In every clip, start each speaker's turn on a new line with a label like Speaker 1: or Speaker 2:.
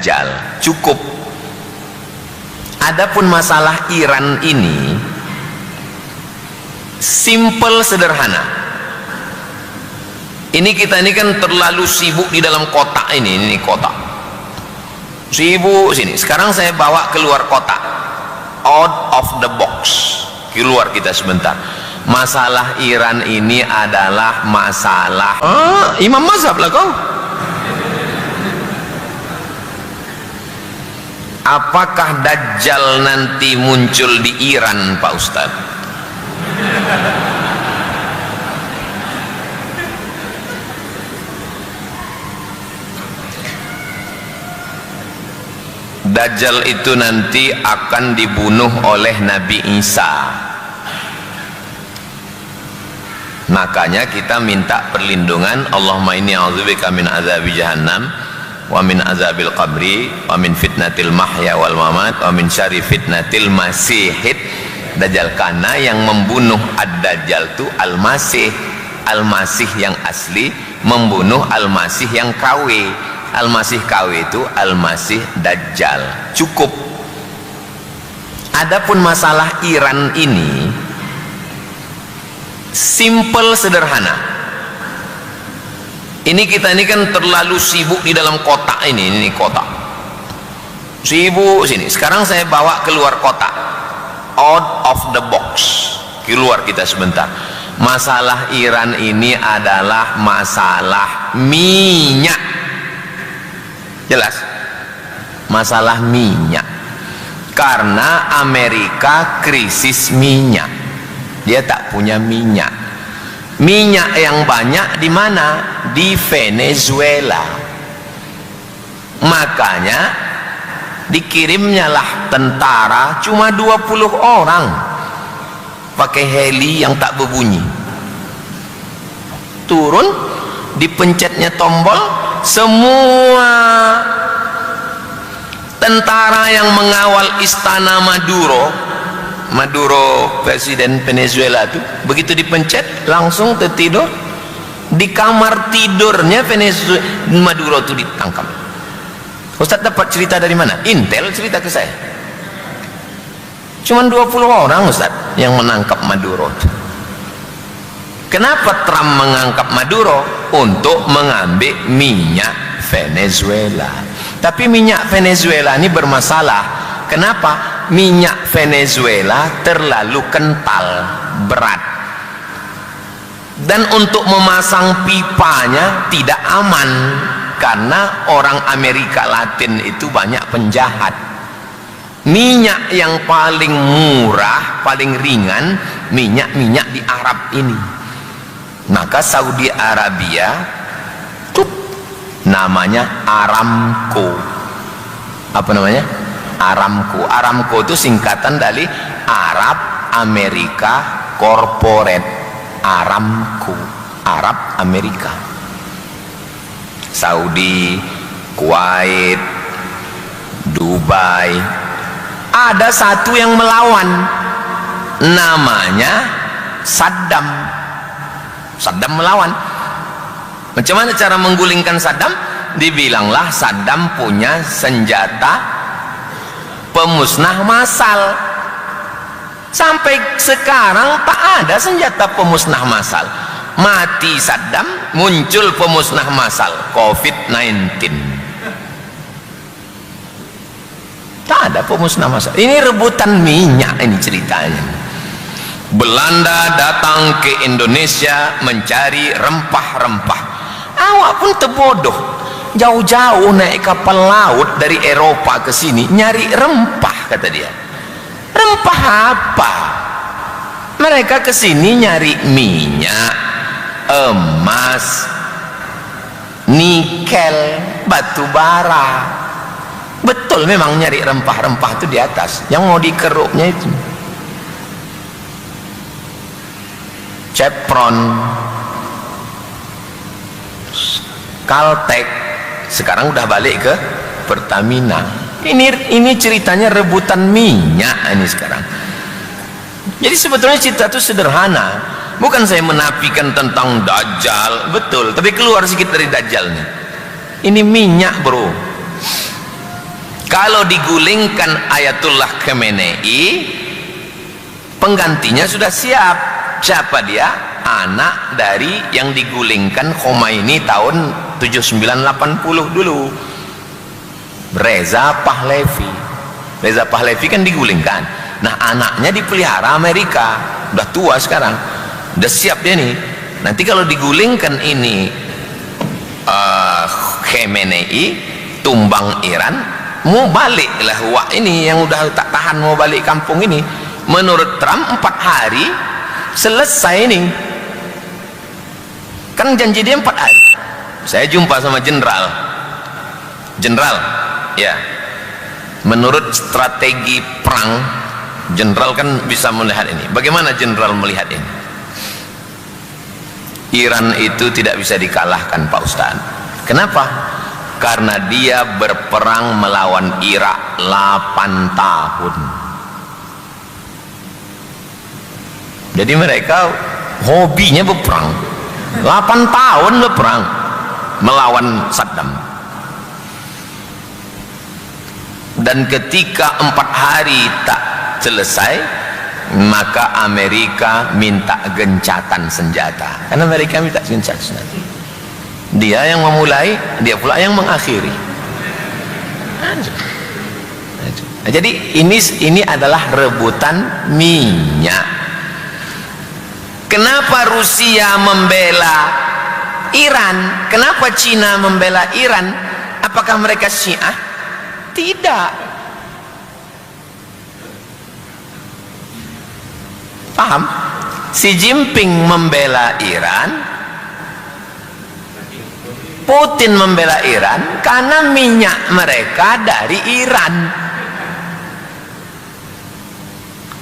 Speaker 1: Dajjal. Cukup. Adapun masalah Iran ini simple, sederhana. Ini kita ini kan terlalu sibuk di dalam kotak ini kotak. Sibuk sini. Sekarang saya bawa keluar kotak. Out of the box. Keluar kita sebentar. Masalah Iran ini adalah masalah imam mazhab lah kau. Apakah Dajjal nanti muncul di Iran, Pak Ustadz? Dajjal itu nanti akan dibunuh oleh Nabi Isa. Makanya kita minta perlindungan, Allahumma inni a'udzubika min azabi jahannam wa min azabil qabri wa min fitnatil mahya wal mamat wa min syarri fitnatil masihid Dajjal. Karena yang membunuh ad-Dajjal itu Al-Masih. Al-Masih yang asli membunuh Al-Masih yang KW. Al-Masih KW itu Al-Masih Dajjal. Cukup. Adapun masalah Iran ini simple, sederhana. Ini kita ini kan terlalu sibuk di dalam kotak ini kotak. Sibuk sini. Sekarang saya bawa keluar kotak. Out of the box. Keluar kita sebentar. Masalah Iran ini adalah masalah minyak. Jelas? Masalah minyak. Karena Amerika krisis minyak. Dia tak punya minyak. Minyak yang banyak di mana? Di Venezuela. Makanya dikirimnya lah tentara cuma 20 orang pakai heli yang tak berbunyi. Turun, dipencetnya tombol, semua tentara yang mengawal istana Maduro presiden Venezuela itu begitu dipencet langsung tertidur di kamar tidurnya Maduro itu ditangkap. Ustaz dapat cerita dari mana? Intel cerita ke saya. Cuman 20 orang Ustaz yang menangkap Maduro. Kenapa Trump mengangkat Maduro? Untuk mengambil minyak Venezuela. Tapi minyak Venezuela ini bermasalah. Kenapa? Minyak Venezuela terlalu kental, berat. Dan untuk memasang pipanya tidak aman. Karena orang Amerika Latin itu banyak penjahat. Minyak yang paling murah, paling ringan, minyak di Arab ini. Maka Saudi Arabia namanya Aramco. Apa namanya? Aramco. Aramco itu singkatan dari Arab Amerika Corporate. Aramco, Arab Amerika. Saudi, Kuwait, Dubai. Ada satu yang melawan, namanya Saddam. Saddam melawan. Macam mana cara menggulingkan Saddam? Dibilanglah Saddam punya senjata pemusnah massal. Sampai sekarang tak ada senjata pemusnah massal. Mati Saddam, muncul pemusnah massal COVID-19. Tak ada pemusnah massal. Ini rebutan minyak ini ceritanya. Belanda datang ke Indonesia mencari rempah-rempah. Awak pun terbodoh. Jauh-jauh naik kapal laut dari Eropa ke sini nyari rempah, kata dia. Rempah apa? Mereka ke sini nyari minyak, emas, nikel, batu bara. Betul memang nyari rempah-rempah itu di atas. Yang mau dikeruknya itu Chevron, Caltech, sekarang udah balik ke Pertamina. Ini ceritanya rebutan minyak ini sekarang. Jadi sebetulnya cerita itu sederhana. Bukan saya menafikan tentang Dajjal, betul, tapi keluar sedikit dari Dajjal nih. Ini minyak, bro. Kalau digulingkan Ayatullah Khamenei, penggantinya sudah siap. Siapa dia? Anak dari yang digulingkan Khomeini tahun 7980 dulu, Reza Pahlavi. Reza Pahlavi kan digulingkan. Nah, anaknya dipelihara Amerika, udah tua sekarang, udah siap dia nih. Nanti kalau digulingkan ini Khamenei, tumbang Iran, mau balik lah wak ini yang udah tak tahan mau balik kampung ini. Menurut Trump 4 hari selesai ini, kan janji dia 4 hari. Saya jumpa sama jenderal ya, menurut strategi perang, jenderal kan bisa melihat ini. Bagaimana jenderal melihat ini? Iran itu tidak bisa dikalahkan, Pak Ustaz. Kenapa? Karena dia berperang melawan Irak 8 tahun. Jadi mereka hobinya berperang. 8 tahun berperang melawan Saddam. Dan ketika 4 hari tak selesai, maka Amerika minta gencatan senjata. Karena Amerika minta gencatan senjata. Dia yang memulai, dia pula yang mengakhiri. Nah, jadi ini adalah rebutan minyak. Kenapa Rusia membela Iran? Kenapa Cina membela Iran? Apakah mereka Syiah? Tidak. Paham? Xi Jinping membela Iran, Putin membela Iran karena minyak mereka dari Iran.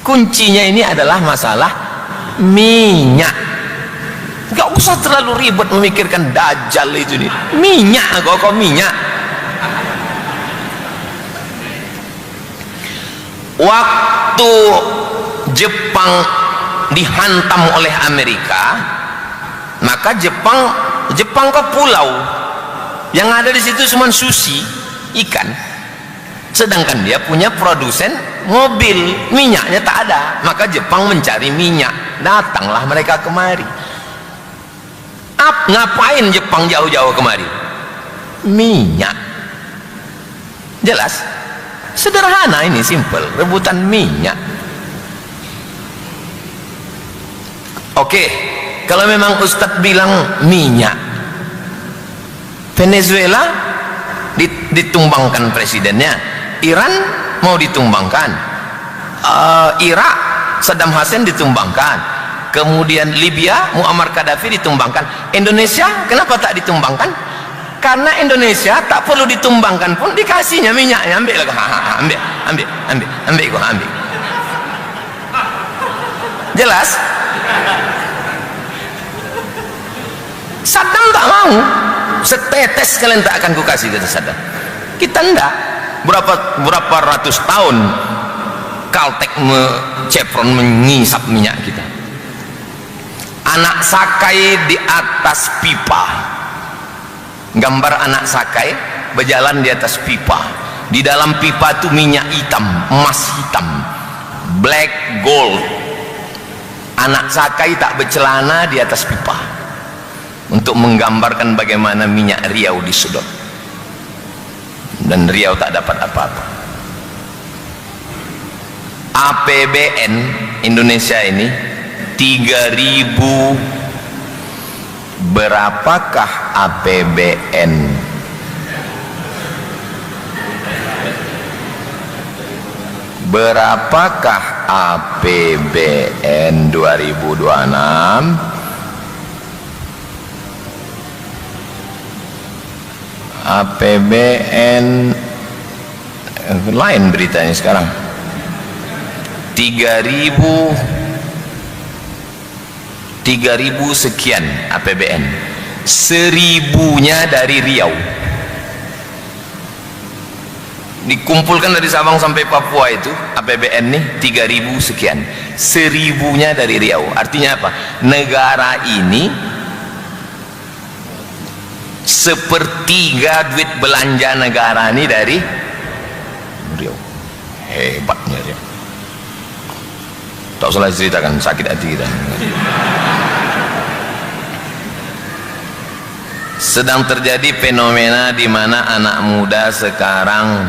Speaker 1: Kuncinya ini adalah masalah minyak. Gak usah terlalu ribet memikirkan Dajjal itu nih. Minyak kok minyak. Waktu Jepang dihantam oleh Amerika, maka Jepang ke pulau yang ada di situ cuma sushi, ikan, sedangkan dia punya produsen mobil, minyaknya tak ada. Maka Jepang mencari minyak, datanglah mereka kemari. Ngapain Jepang jauh-jauh kemari? Minyak. Jelas, sederhana ini, simple, rebutan minyak. Oke, kalau memang Ustadz bilang minyak, Venezuela ditumbangkan presidennya, Iran mau ditumbangkan, Irak Saddam Hussein ditumbangkan, kemudian Libya Muammar Gaddafi ditumbangkan. Indonesia kenapa tak ditumbangkan? Karena Indonesia tak perlu ditumbangkan pun dikasihnya minyaknya. Ambil gua ambil. Jelas? Saddam tak mau, setetes kalian tak akan kukasih, kata Saddam. Kita enggak. Berapa ratus tahun Caltech Chevron mengisap minyak kita. Anak sakai di atas pipa, gambar anak sakai berjalan di atas pipa. Di dalam pipa itu minyak hitam, emas hitam, black gold. Anak sakai tak bercelana di atas pipa, untuk menggambarkan bagaimana minyak Riau disedot, dan Riau tak dapat apa-apa. APBN Indonesia ini 3.000. Berapakah APBN? Berapakah APBN 2026? APBN lain beritanya sekarang, 3.000 sekian APBN, 1.000-nya dari Riau, dikumpulkan dari Sabang sampai Papua itu APBN nih 3.000 sekian, 1.000-nya dari Riau. Artinya apa? Negara ini sepertiga duit belanja negara ini Hebatnya dia. Tak salah ceritakan, sakit hati kita. Sedang terjadi fenomena di mana anak muda sekarang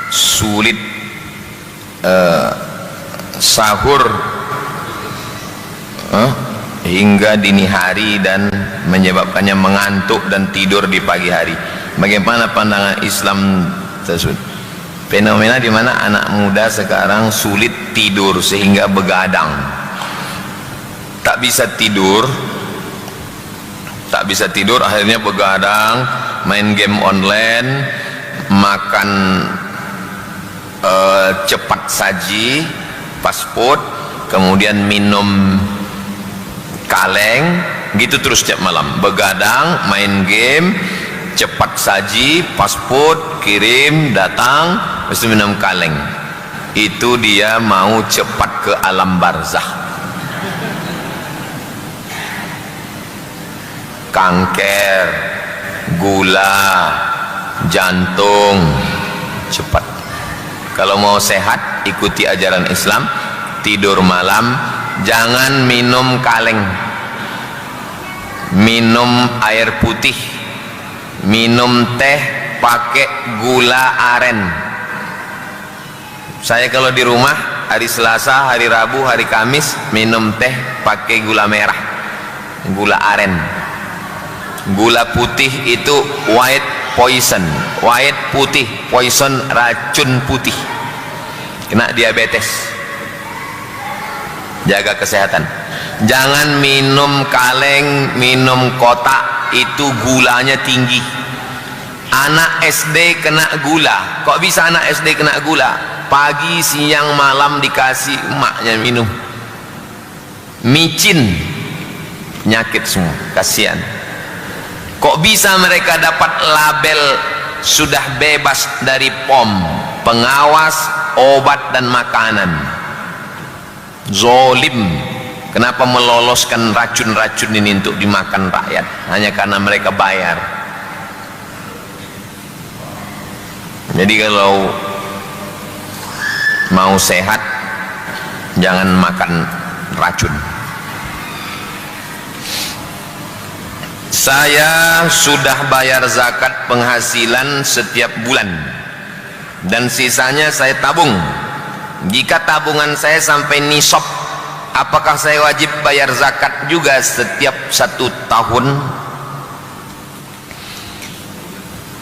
Speaker 1: sulit sahur hingga dini hari dan menyebabkannya mengantuk dan tidur di pagi hari. Bagaimana pandangan Islam tersebut? Fenomena di mana anak muda sekarang sulit tidur sehingga begadang, tak bisa tidur, akhirnya begadang, main game online, makan cepat saji, fast food, kemudian minum kaleng, gitu terus setiap malam. Begadang, main game, cepat saji, fast food, kirim, datang, habis itu minum kaleng. Itu dia mau cepat ke alam barzakh. Kanker, gula, jantung, cepat. Kalau mau sehat, ikuti ajaran Islam, tidur malam, jangan minum kaleng, minum air putih, minum teh pakai gula aren. Saya kalau di rumah hari Selasa, hari Rabu, hari Kamis minum teh pakai gula merah, gula aren. Gula putih itu white poison, white putih, poison racun putih, kena diabetes. Jaga kesehatan. Jangan minum kaleng, minum kotak, itu gulanya tinggi. Anak SD kena gula. Kok bisa anak SD kena gula? Pagi, siang, malam dikasih emaknya minum. Micin, penyakit semua, kasihan. Kok bisa mereka dapat label sudah bebas dari POM, pengawas obat dan makanan? Zolim. Kenapa meloloskan racun-racun ini untuk dimakan rakyat? Hanya karena mereka bayar. Jadi kalau mau sehat, jangan makan racun. Saya sudah bayar zakat penghasilan setiap bulan dan sisanya saya tabung. Jika tabungan saya sampai nisab, apakah saya wajib bayar zakat juga setiap 1 tahun?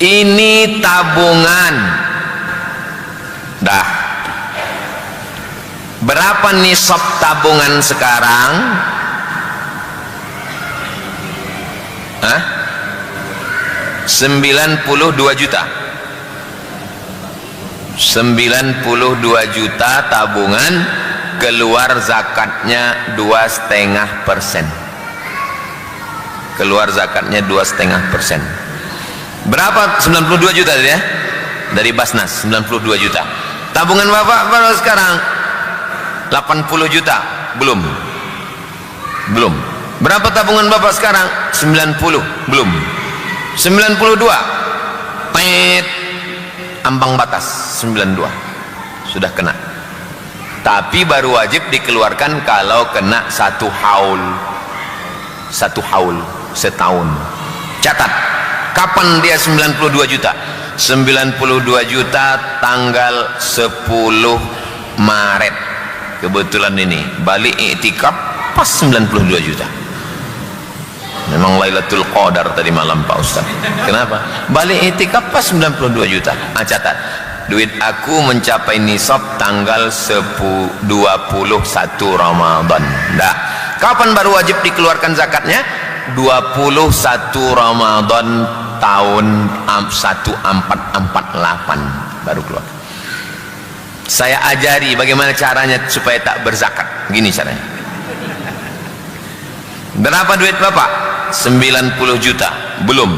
Speaker 1: Ini tabungan. Dah. Berapa nisab tabungan sekarang? 92 juta. 92 juta tabungan, keluar zakatnya 2,5%. Keluar zakatnya 2,5%. Berapa 92 juta ya? Dari Basnas 92 juta. Tabungan Bapak baru sekarang 80 juta. Belum. Berapa tabungan Bapak sekarang? 90. Belum. 92. Pet. Ambang batas 92. Sudah kena. Tapi baru wajib dikeluarkan kalau kena 1 haul. 1 haul setahun. Catat. Kapan dia 92 juta? 92 juta tanggal 10 Maret. Kebetulan ini balik iktikaf pas 92 juta. Memang Lailatul Qadar tadi malam Pak Ustaz. Kenapa? Balik iktikaf pas 92 juta. Catat. Duit aku mencapai nisab tanggal 21 Ramadan. Dah. Kapan baru wajib dikeluarkan zakatnya? 21 Ramadan tahun 1448 baru keluar. Saya ajari bagaimana caranya supaya tak berzakat. Gini caranya. Berapa duit Bapak? 90 juta. Belum.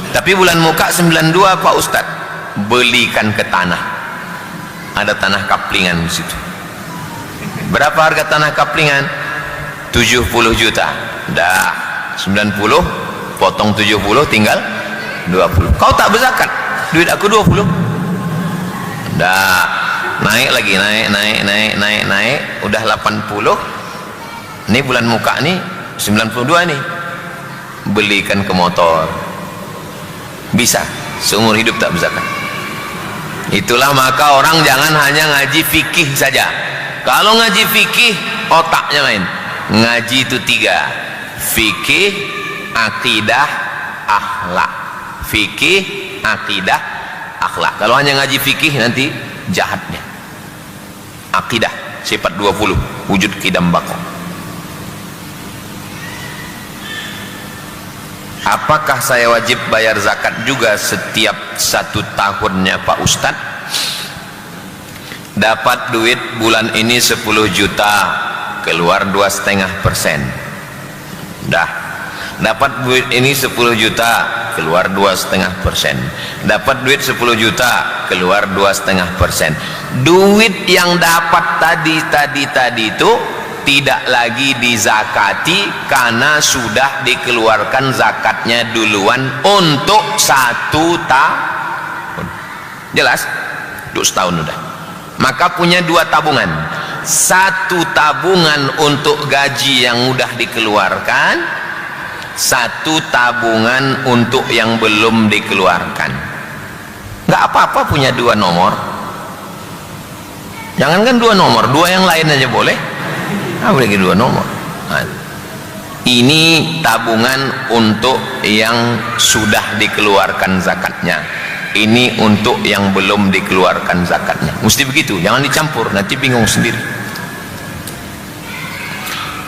Speaker 1: Tapi bulan muka 92 Pak Ustaz. Belikan ke tanah. Ada tanah kaplingan di situ. Berapa harga tanah kaplingan? 70 juta. Dah. 90 potong 70 tinggal 20. Kau tak berzakat. Duit aku 20. Dah. naik lagi, naik, udah 80. Ini bulan muka nih 92 nih, belikan ke motor. Bisa, seumur hidup tak bisa kan? Itulah maka orang jangan hanya ngaji fikih saja. Kalau ngaji fikih otaknya main. Ngaji itu 3: fikih, akidah, akhlak. Fikih, akidah, akhlak. Kalau hanya ngaji fikih nanti jahatnya. Akidah sifat 20 wujud kidam bako. Apakah saya wajib bayar zakat juga setiap 1 tahunnya Pak Ustadz? Dapat duit bulan ini 10 juta, keluar 2,5%. Dah. Dapat duit ini 10 juta, keluar 2,5%. Dapat duit 10 juta, keluar 2,5%. Duit yang dapat tadi itu tidak lagi dizakati karena sudah dikeluarkan zakatnya duluan untuk 1 tahun. Jelas? Untuk setahun udah. Maka punya 2 tabungan. 1 tabungan untuk gaji yang udah dikeluarkan, 1 tabungan untuk yang belum dikeluarkan. Nggak apa-apa punya 2 nomor. Jangankan 2 nomor, 2 yang lain aja boleh. Boleh 2 nomor. Nah, ini tabungan untuk yang sudah dikeluarkan zakatnya, ini untuk yang belum dikeluarkan zakatnya. Mesti begitu, jangan dicampur, nanti bingung sendiri.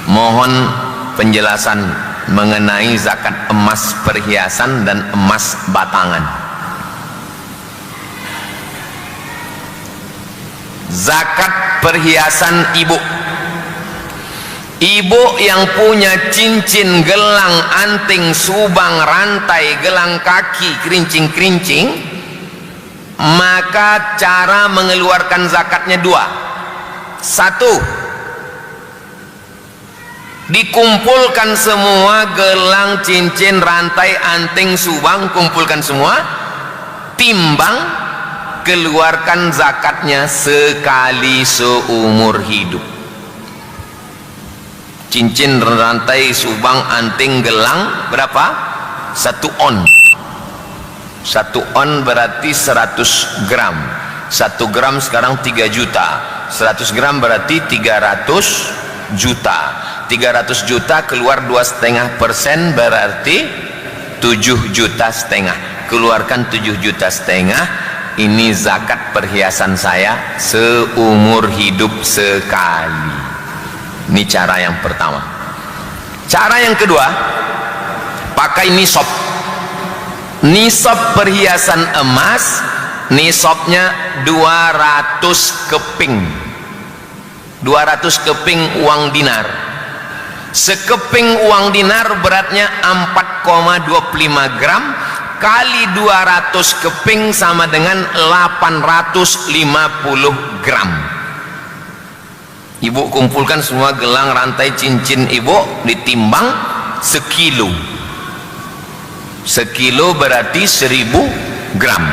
Speaker 1: Mohon penjelasan mengenai zakat emas perhiasan dan emas batangan. Zakat perhiasan ibu. Ibu yang punya cincin, gelang, anting, subang, rantai, gelang kaki, kerincing-kerincing, maka cara mengeluarkan zakatnya 2. 1, dikumpulkan semua gelang, cincin, rantai, anting, subang, kumpulkan semua, timbang, keluarkan zakatnya sekali seumur hidup. Cincin, rantai, subang, anting, gelang berapa? 1 on. 1 on berarti 100 gram. 1 gram sekarang 3 juta. 100 gram berarti 300 juta. 300 juta keluar 2,5% berarti 7,5 juta. Keluarkan 7,5 juta. Ini zakat perhiasan saya seumur hidup sekali. Ini cara yang pertama. Cara yang kedua, pakai nisab. Nisab perhiasan emas, nisabnya 200 keping. 200 keping uang dinar. Sekeping uang dinar beratnya 4,25 gram kali 200 keping sama dengan 850 gram. Ibu kumpulkan semua gelang, rantai, cincin ibu, ditimbang sekilo. Sekilo berarti 1000 gram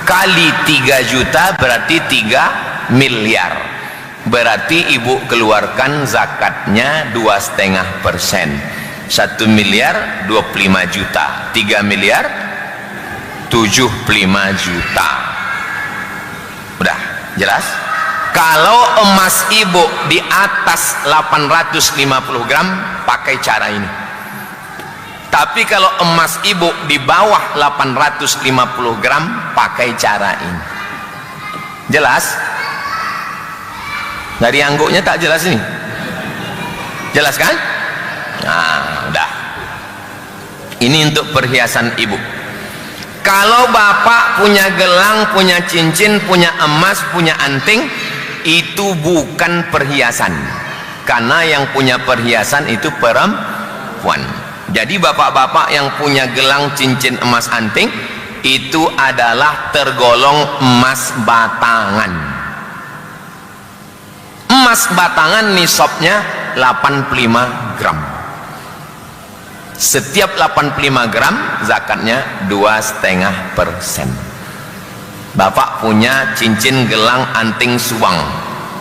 Speaker 1: kali 3 juta berarti 3 miliar. Berarti ibu keluarkan zakatnya 2,5%. 1 miliar 25 juta, 3 miliar 75 juta. Udah jelas? Kalau emas ibu di atas 850 gram pakai cara ini. Tapi kalau emas ibu di bawah 850 gram pakai cara ini. Jelas? Dari angguknya tak jelas ini? Jelas kan? Nah, udah. Ini untuk perhiasan ibu. Kalau bapak punya gelang, punya cincin, punya emas, punya anting, itu bukan perhiasan, karena yang punya perhiasan itu perempuan. Jadi bapak-bapak yang punya gelang, cincin, emas, anting itu adalah tergolong emas batangan. Emas batangan nisabnya 85 gram. Setiap 85 gram zakatnya 2,5%. Bapak punya cincin, gelang, anting, suang,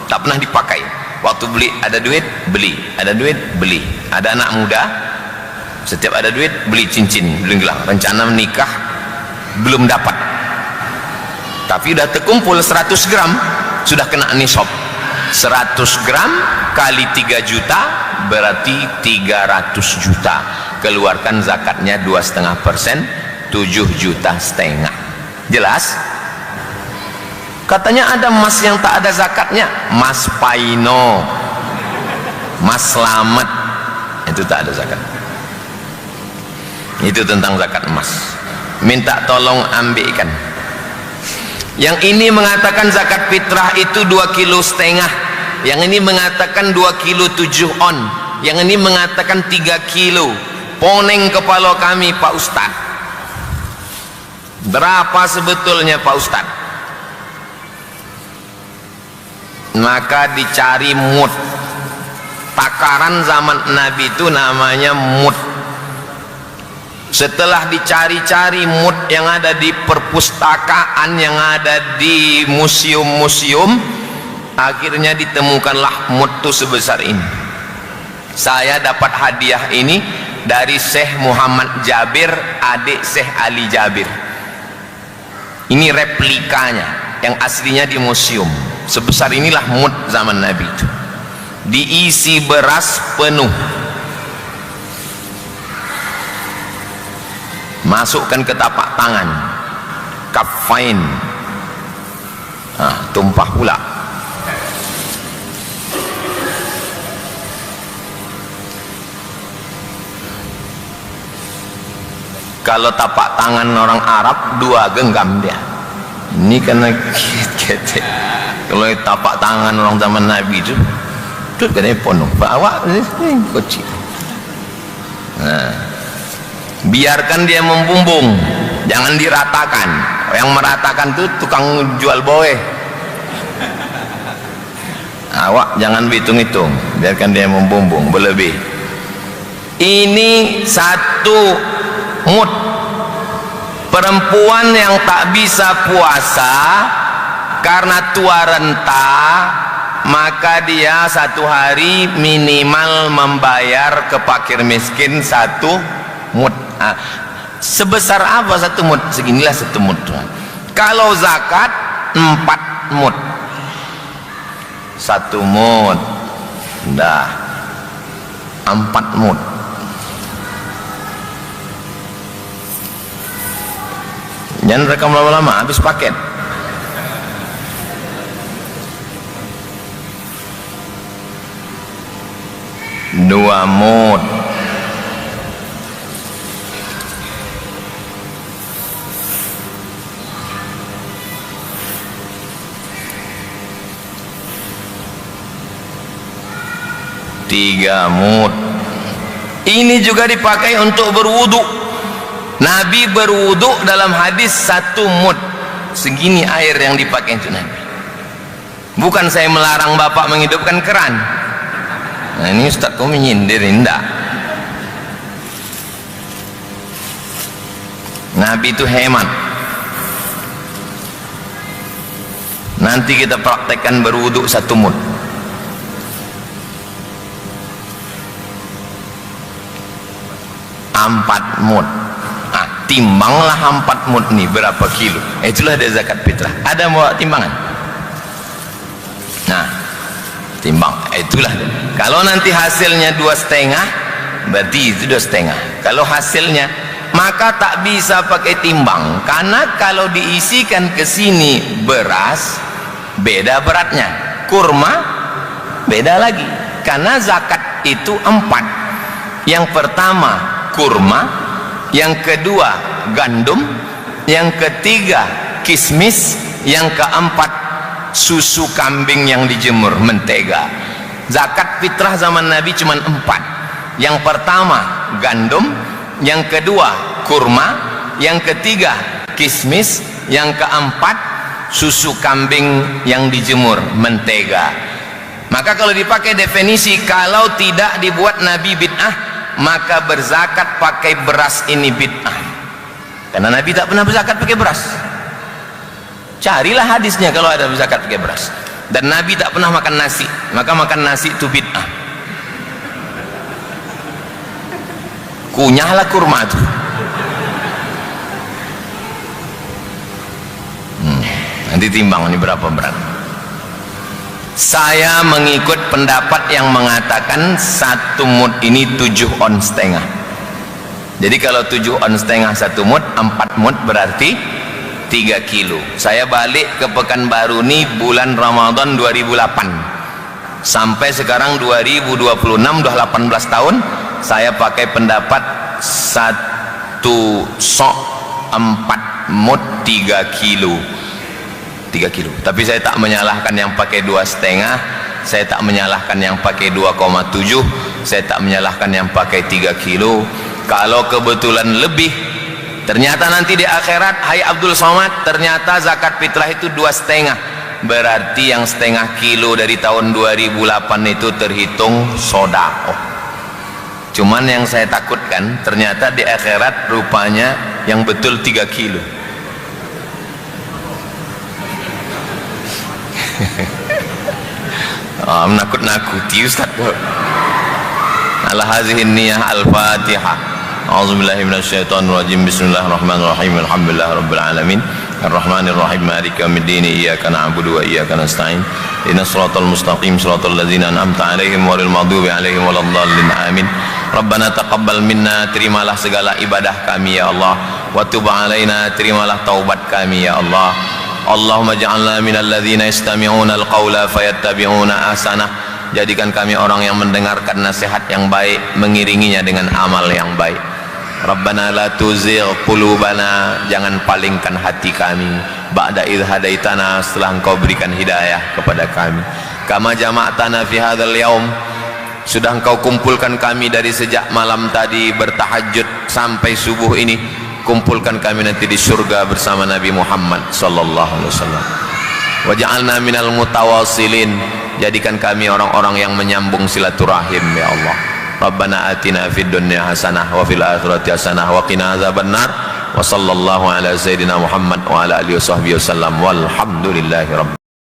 Speaker 1: tak pernah dipakai. Waktu beli, ada duit beli, ada duit beli. Ada anak muda, setiap ada duit beli cincin, beli gelang. Rencana menikah belum dapat, tapi udah terkumpul 100 gram, sudah kena nisab. 100 gram kali 3 juta berarti 300 juta. Keluarkan zakatnya 2,5%, 7,5 juta. Jelas? Katanya ada emas yang tak ada zakatnya, emas paino, emas selamat, itu tak ada zakat. Itu tentang zakat emas. Minta tolong ambilkan. Yang ini mengatakan zakat fitrah itu 2,5 kilo, yang ini mengatakan 2,7 kilo on, yang ini mengatakan 3 kilo. Poning kepala kami, Pak Ustaz, berapa sebetulnya Pak Ustaz? Maka dicari mud. Takaran zaman Nabi itu namanya mud. Setelah dicari-cari mud yang ada di perpustakaan, yang ada di museum-museum, akhirnya ditemukanlah mud itu sebesar ini. Saya dapat hadiah ini dari Syekh Muhammad Jabir, adik Syekh Ali Jabir. Ini replikanya, yang aslinya di museum. Sebesar inilah mud zaman Nabi itu, diisi beras penuh, masukkan ke tapak tangan, kafain, tumpah pula. Kalau tapak tangan orang Arab 2 genggam dia, ini karena ketek. Kalau tapak tangan orang zaman Nabi itu katanya penuh, bawa ini kecil. Nah, biarkan dia membumbung, jangan diratakan. Yang meratakan itu tukang jual boe. Awak jangan hitung-hitung, biarkan dia membumbung berlebih. Ini 1 mud. Perempuan yang tak bisa puasa karena tua renta, maka dia 1 hari minimal membayar ke fakir miskin 1 mud. Sebesar apa 1 mud? Seginilah 1 mud. Kalau zakat 4 mud. 1 mud dah 4 mud. Jangan rekam lama-lama, habis paket. Dua mud. Tiga mud. Ini juga dipakai untuk berwudu. Nabi berwudu dalam hadis 1 mud. Segini air yang dipakai itu Nabi. Bukan saya melarang bapak menghidupkan keran. Nah, ini Ustaz kau menyindir, enggak. Nabi itu hemat. Nanti kita praktekkan berwudu 1 mud. 4 mud. Timbanglah 4 mud nih berapa kilo. Itulah ada zakat fitrah. Ada mau timbangan? Nah, timbang. Itulah. Kalau nanti hasilnya 2,5, berarti itu 2,5. Kalau hasilnya, maka tak bisa pakai timbang, karena kalau diisikan ke sini beras beda beratnya, kurma beda lagi. Karena zakat itu 4. Yang pertama kurma, yang kedua gandum, yang ketiga kismis, yang keempat susu kambing yang dijemur, mentega. Zakat fitrah zaman Nabi cuma 4. Yang pertama gandum, yang kedua kurma, yang ketiga kismis, yang keempat susu kambing yang dijemur, mentega. Maka kalau dipakai definisi, kalau tidak dibuat Nabi bid'ah, maka berzakat pakai beras ini bid'ah. Karena Nabi tak pernah berzakat pakai beras. Carilah hadisnya kalau ada zakat pakai beras. Dan Nabi tak pernah makan nasi, maka makan nasi itu bid'ah. Kunyahlah kurma itu. Nanti timbang ini berapa berat. Saya mengikut pendapat yang mengatakan 1 mud ini 7 ons setengah. Jadi kalau 7 ons setengah 1 mud, 4 mud berarti 3 kilo. Saya balik ke Pekanbaru nih bulan Ramadan 2008 sampai sekarang 2026, udah 18 tahun saya pakai pendapat 1 sok 4 mud 3 kilo. 3 kilo. Tapi saya tak menyalahkan yang pakai 2,5, saya tak menyalahkan yang pakai 2,7, saya tak menyalahkan yang pakai 3 kilo. Kalau kebetulan lebih, ternyata nanti di akhirat, hai Abdul Somad, ternyata zakat fitrah itu 2,5, berarti yang setengah kilo dari tahun 2008 itu terhitung sedekah. Cuman yang saya takutkan, ternyata di akhirat rupanya yang betul 3 kilo. Menakut-nakuti Ustaz. Ala hadhihi niyah al-Fatihah. A'udzubillahi minasyaitonirrajim. Bismillahirrahmanirrahim. Alhamdulillahirabbil alamin. Arrahmanirrahim. Maliki yaumiddin. Iyyaka na'budu wa iyyaka nasta'in. Ihdinas siratal mustaqim, siratal ladzina an'amta 'alaihim ghairil maghdubi 'alaihim waladdallin. Amin. Rabbana taqabbal minna, terimalah segala ibadah kami ya Allah. Wa tub 'alaina, terimalah taubat kami ya Allah. Allahumma ja'alna minal ladzina yastami'una al-qaula fayattabi'una ahsanah. Jadikan kami orang yang mendengarkan nasihat yang baik, mengiringinya dengan amal yang baik. Rabbana la tuzigh qulubana, jangan palingkan hati kami ba'da idh hadaitana, setelah Engkau berikan hidayah kepada kami. Kama jama'tana fi hadzal yaum, sudah Engkau kumpulkan kami dari sejak malam tadi bertahajud sampai subuh ini, kumpulkan kami nanti di surga bersama Nabi Muhammad sallallahu alaihi wasallam. Waj'alna minal mutawasilin, jadikan kami orang-orang yang menyambung silaturahim ya Allah. Rabbana atina fid dunya hasanah wa fil akhirati hasanah wa qina adzabannar. Wa sallallahu ala sayyidina Muhammad wa ala alihi washabbihi wasallam walhamdulillahi rabbil